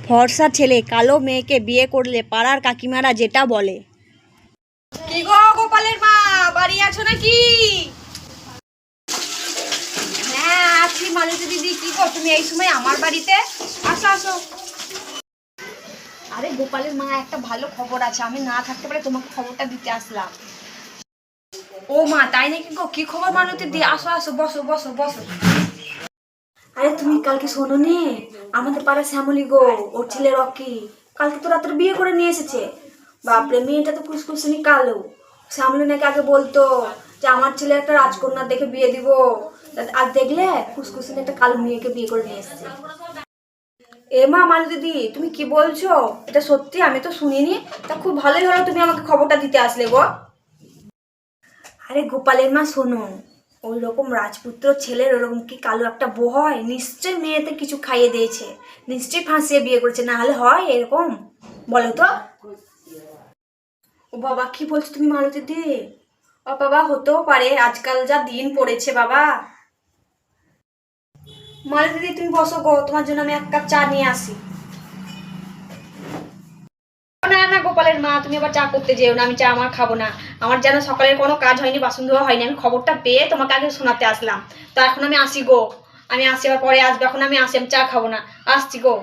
ফর্সা ছেলে কালো মেয়েকে বিয়ে করলে পাড়ার কাকিমারা যেটা বলে। কি গো গোপালের মা, বাড়ি আছো নাকি? হ্যাঁ আছি মালতী দিদি। কি গো তুমি এই সময় আমার বাড়িতে? আসো আসো। আরে গোপালের মা, একটা ভালো খবর আছে, আমি না থাকতে পারে তোমাকে খবরটা দিতে আসলাম। ও মা, তাই নাকি গো? কি খবর মালতী দিদি? আসো আসো, বসো বসো বসো। আরে তুমি কালকে শোনোনি, আমাদের পাড়া শ্যামলী গো, ওর ছেলে রকি কালকে তো রাত্রে বিয়ে করে নিয়ে এসেছে। বাপরে, মেয়েটা তো কুসকুসনি কালো। শ্যামলী নাকি আগে বলতো যে আমার ছেলে একটা রাজকন্যা দেখে বিয়ে দিব, আর দেখলে কুসকুসনি একটা কালো মেয়েকে বিয়ে করে নিয়ে এসেছে। এ মা মালতী দিদি, তুমি কি বলছো? এটা সত্যি? আমি তো শুনিনি। তা খুব ভালোই হলো তুমি আমাকে খবরটা দিতে আসলে গো। আরে গোপালের মা শোনো, ওই রকম রাজপুত্র ছেলের ওরকম কি কালো একটা বউ হয়? নিশ্চয় মেয়েতে কিছু খাইয়ে দিয়েছে, নিশ্চয়ই ফাঁসিয়ে বিয়ে করেছে, না হলে হয় এরকম? বলো তো। ও বাবা, কি বলছো তুমি মালতী দি? ও বাবা, হতেও পারে, আজকাল যা দিন পড়েছে বাবা। মালতী দি তুমি বসো গো, তোমার জন্য আমি এক কাপ চা নিয়ে আসি। না না গোপালের মা, তুমি আবার চা করতে যেও না, আমি চা আমার খাবো না। আমার যেন সকালের কোনো কাজ হয়নি, বাসন ধোয়া হয়নি, আমি খবরটা পেয়ে তোমাকে আগে শোনাতে আসলাম। তো এখন আমি আসি গো, আমি আসি, আবার পরে আসবো, এখন আমি আসি, আমি চা খাবো না, আসছি গো।